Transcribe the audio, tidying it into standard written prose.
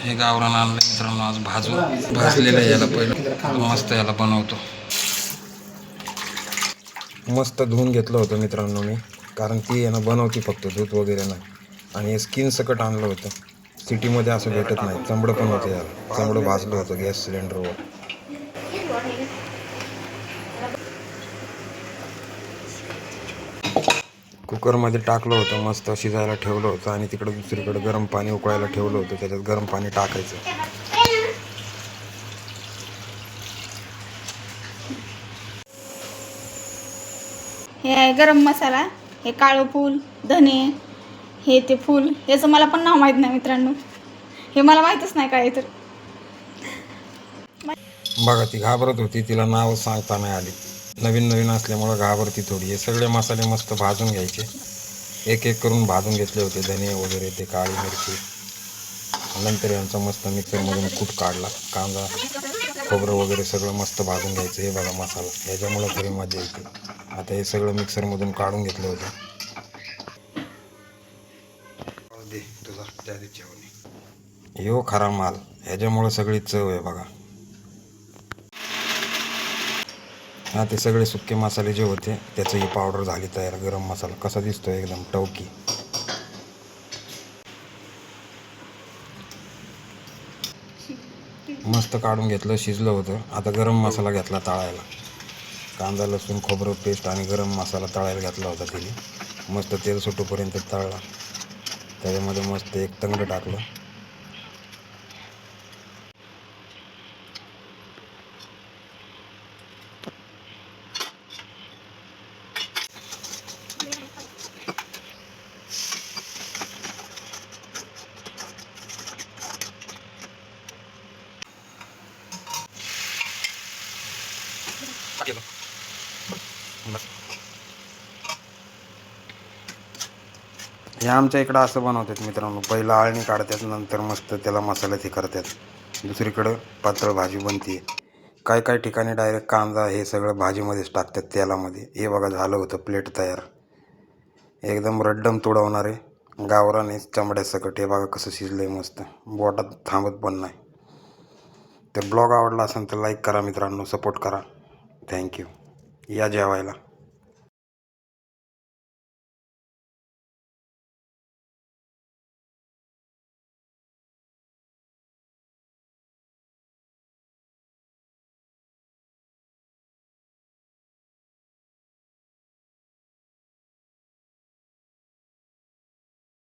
हे गावरान आणलं मित्रांनो आज भाजलेलं याला पहिलं मस्त याला बनवतो. मस्त धुवून घेतलं होतं मित्रांनो मी, कारण ती यानं बनवती फक्त दूध वगैरे नाही. आणि हे स्किन सकट आणलं होतं. सिटीमध्ये असं भेटत नाही. चमडं पण होतं याला, चमडं भाजलं होतं गॅस सिलेंडरवर. कुकरमध्ये टाकलं होतं, मस्त शिजायला ठेवलं होतं आणि तिकडं दुसरीकडे गरम पाणी उकळायला ठेवलं होतं. त्याच्यात गरम पाणी टाकायचं. हे आहे गरम मसाला, हे काळं फूल, धने, हे ते फूल, याचं मला पण नाव माहीत नाही मित्रांनो. हे मला माहीतच नाही काय तर. बघा ती घाबरत होती, तिला नाव सांगता नाही आली. नवीन नवीन असल्यामुळं घाबरती थोडी. हे सगळे मसाले मस्त भाजून घ्यायचे. एक एक करून भाजून घेतले होते धने वगैरे, ते काळी मिरची. नंतर यांचा मस्त मिक्सरमधून कूट काढला. कांदा खोबरं वगैरे सगळं मस्त भाजून घ्यायचं. हे बघा मसाला, ह्याच्यामुळं खरी मजा येते. आता हे सगळं मिक्सरमधून काढून घेतलं होतं. दे तुझा त्या जेवणी हो खरा माल, ह्याच्यामुळं सगळी चव आहे बघा. हा ते सगळे सुके मसाले जे होते त्याचं ही पावडर झाली तयार. गरम मसाला कसा दिसतो, एकदम टवकी. मस्त काढून घेतलं, शिजलं होतं. आता गरम मसाला घेतला तळायला. कांदा लसूण खोबरं पेस्ट आणि गरम मसाला तळायला घेतला होता तिने. मस्त तेल सुटूपर्यंत तळला. त्याच्यामध्ये मस्त एक तंगड टाकलं. हे आमच्या इकडं असं बनवतात मित्रांनो. पहिलं आळणी काढतात, नंतर मस्त त्याला मसाल्यात हे करतात. दुसरीकडं पातळ भाजी बनते. काय काय ठिकाणी डायरेक्ट कांदा हे सगळं भाजीमध्येच टाकतात तेलामध्ये. हे बघा झालं होतं प्लेट तयार. एकदम रड्डम तुडवणारे गावराने चमड्यासकट. हे बघा कसं शिजलंय मस्त, बोटात थांबत पण नाही. तर ब्लॉग आवडला असेल तर लाईक करा मित्रांनो, सपोर्ट करा. थँक्यू. या जेवायला.